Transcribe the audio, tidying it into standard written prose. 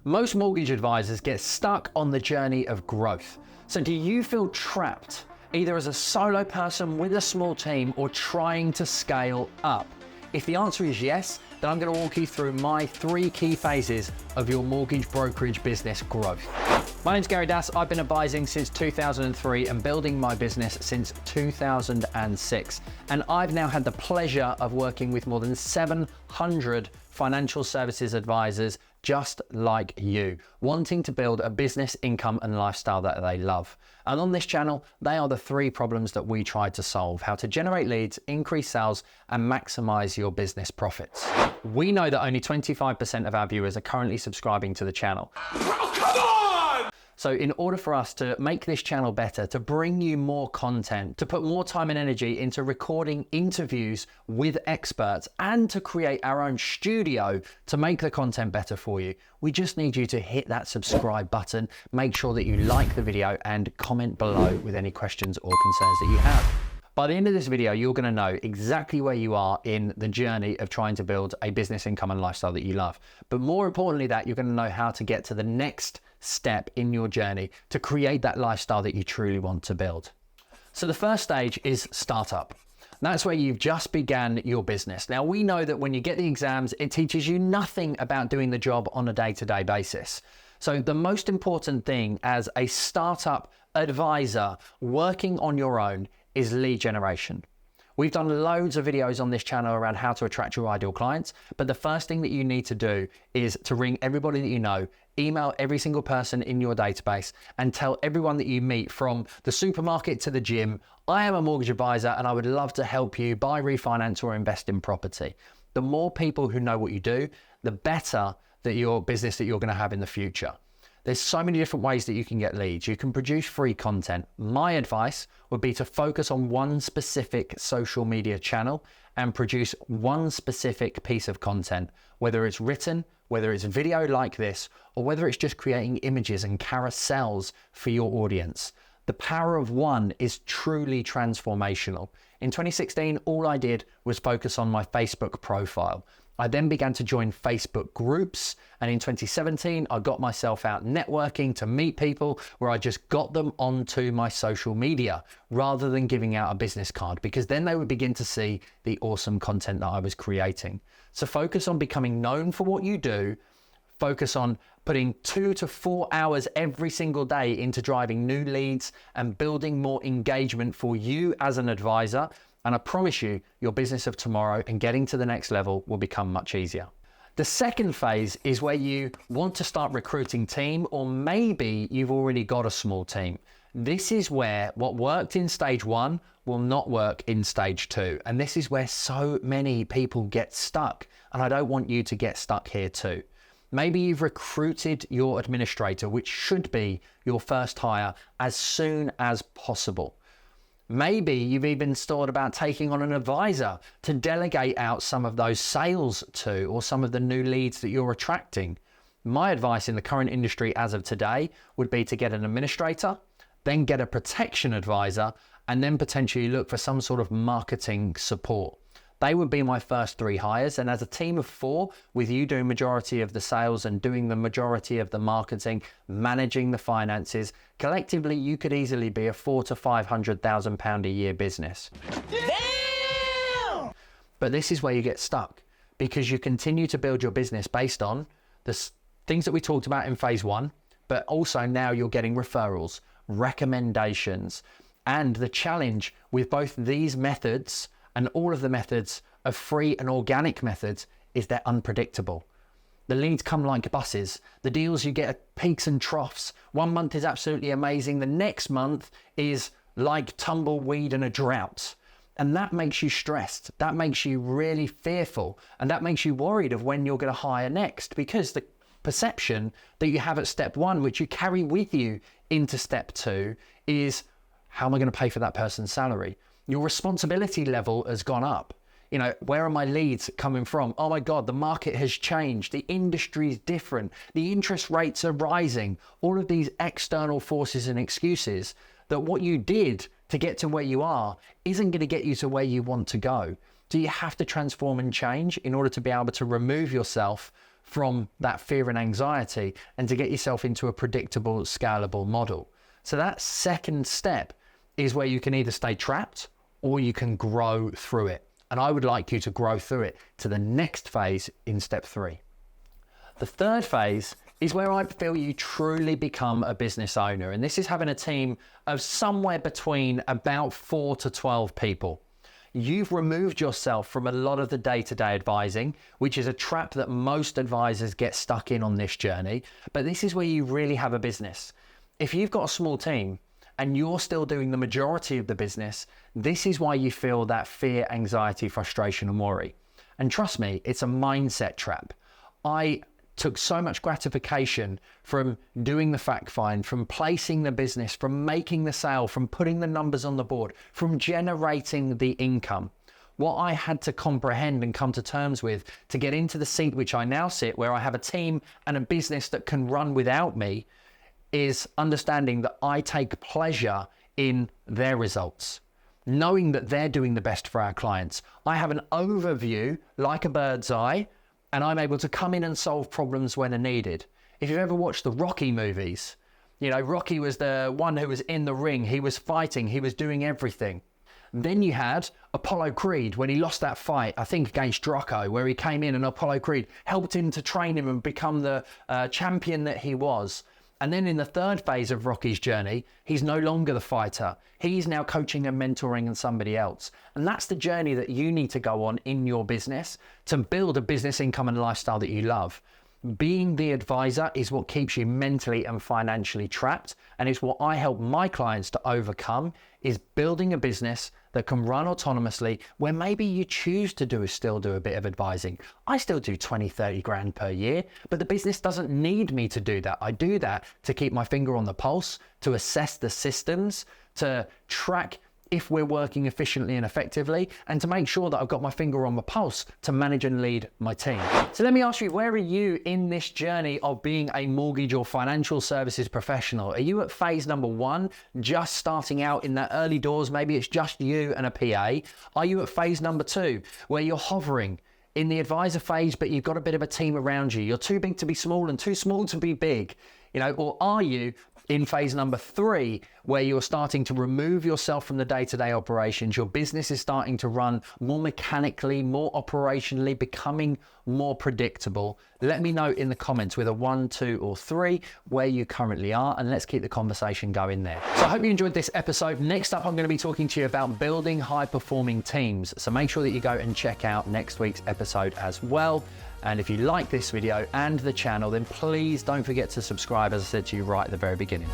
Most mortgage advisors get stuck on the journey of growth. So do you feel trapped, either as a solo person with a small team or trying to scale up? If the answer is yes, then I'm going to walk you through my 3 key phases of your mortgage brokerage business growth. My name's Gary Das. I've been advising since 2003 and building my business since 2006. And I've now had the pleasure of working with more than 700 financial services advisors just like you, wanting to build a business, income, and lifestyle that they love. And on this channel, they are the 3 problems that we try to solve: how to generate leads, increase sales, and maximize your business profits. We know that only 25% of our viewers are currently subscribing to the channel. Oh, come on! So in order for us to make this channel better, to bring you more content, to put more time and energy into recording interviews with experts, and to create our own studio to make the content better for you, we just need you to hit that subscribe button, make sure that you like the video, and comment below with any questions or concerns that you have. By the end of this video, you're going to know exactly where you are in the journey of trying to build a business, income, and lifestyle that you love. But more importantly, that you're going to know how to get to the next step in your journey to create that lifestyle that you truly want to build. So the first stage is startup. That's where you've just began your business. Now, we know that when you get the exams, it teaches you nothing about doing the job on a day-to-day basis. So the most important thing as a startup advisor working on your own is lead generation. We've done loads of videos on this channel around how to attract your ideal clients, but the first thing that you need to do is to ring everybody that you know, email every single person in your database, and tell everyone that you meet, from the supermarket to the gym, I am a mortgage advisor and I would love to help you buy, refinance, or invest in property. The more people who know what you do, the better that your business that you're going to have in the future. There's so many different ways that you can get leads. You can produce free content. My advice would be to focus on one specific social media channel and produce one specific piece of content, whether it's written, whether it's video like this, or whether it's just creating images and carousels for your audience. The power of one is truly transformational. In 2016, all I did was focus on my Facebook profile. I then began to join Facebook groups, and in 2017, I got myself out networking to meet people, where I just got them onto my social media rather than giving out a business card, because then they would begin to see the awesome content that I was creating. So focus on becoming known for what you do. Focus on putting 2 to 4 hours every single day into driving new leads and building more engagement for you as an advisor. And I promise you, your business of tomorrow and getting to the next level will become much easier. The second phase is where you want to start recruiting team, or maybe you've already got a small team. This is where what worked in stage 1 will not work in stage 2. And this is where so many people get stuck. And I don't want you to get stuck here too. Maybe you've recruited your administrator, which should be your first hire, as soon as possible. Maybe you've even thought about taking on an advisor to delegate out some of those sales to, or some of the new leads that you're attracting. My advice in the current industry as of today would be to get an administrator, then get a protection advisor, and then potentially look for some sort of marketing support. They would be my first 3 hires. And as a team of 4, with you doing majority of the sales and doing the majority of the marketing, managing the finances, collectively, you could easily be a £400,000 to £500,000 a year business. Damn! But this is where you get stuck, because you continue to build your business based on the things that we talked about in phase 1, but also now you're getting referrals, recommendations, and the challenge with both these methods and all of the methods of free and organic methods is they're unpredictable. The leads come like buses. The deals you get at peaks and troughs. One month is absolutely amazing. The next month is like tumbleweed and a drought. And that makes you stressed. That makes you really fearful. And that makes you worried of when you're going to hire next, because the perception that you have at step 1, which you carry with you into step 2, is, how am I going to pay for that person's salary? Your responsibility level has gone up. You know, where are my leads coming from? Oh my God, the market has changed. The industry is different. The interest rates are rising. All of these external forces and excuses that what you did to get to where you are isn't going to get you to where you want to go. So you have to transform and change in order to be able to remove yourself from that fear and anxiety and to get yourself into a predictable, scalable model. So that second step is where you can either stay trapped or you can grow through it. And I would like you to grow through it to the next phase in step 3. The third phase is where I feel you truly become a business owner. And this is having a team of somewhere between about 4 to 12 people. You've removed yourself from a lot of the day-to-day advising, which is a trap that most advisors get stuck in on this journey. But this is where you really have a business. If you've got a small team and you're still doing the majority of the business, this is why you feel that fear, anxiety, frustration, and worry. And trust me, it's a mindset trap. I took so much gratification from doing the fact find, from placing the business, from making the sale, from putting the numbers on the board, from generating the income. What I had to comprehend and come to terms with to get into the seat which I now sit, where I have a team and a business that can run without me, is understanding that I take pleasure in their results, knowing that they're doing the best for our clients. I have an overview like a bird's eye, and I'm able to come in and solve problems when needed. If you've ever watched the Rocky movies, you know, Rocky was the one who was in the ring. He was fighting. He was doing everything. Then you had Apollo Creed when he lost that fight, I think against Draco, where he came in and Apollo Creed helped him to train him and become the champion that he was. And then in the third phase of Rocky's journey, he's no longer the fighter. He's now coaching and mentoring somebody else. And that's the journey that you need to go on in your business to build a business income and lifestyle that you love. Being the advisor is what keeps you mentally and financially trapped. And it's what I help my clients to overcome, is building a business that can run autonomously, where maybe you choose to still do a bit of advising. I still do 20, 30 grand per year, but the business doesn't need me to do that. I do that to keep my finger on the pulse, to assess the systems, to track if we're working efficiently and effectively, and to make sure that I've got my finger on the pulse to manage and lead my team. So let me ask you, where are you in this journey of being a mortgage or financial services professional? Are you at phase number 1, just starting out in that early doors? Maybe it's just you and a PA. Are you at phase number 2, where you're hovering in the advisor phase, but you've got a bit of a team around you? You're too big to be small and too small to be big, you know, or are you in phase number 3, where you're starting to remove yourself from the day-to-day operations? Your business is starting to run more mechanically, more operationally, becoming more predictable. Let me know in the comments with a 1, 2, or 3 where you currently are, and let's keep the conversation going there. So I hope you enjoyed this episode. Next up, I'm going to be talking to you about building high-performing teams. So make sure that you go and check out next week's episode as well. And if you like this video and the channel, then please don't forget to subscribe, as I said to you right at the very beginning.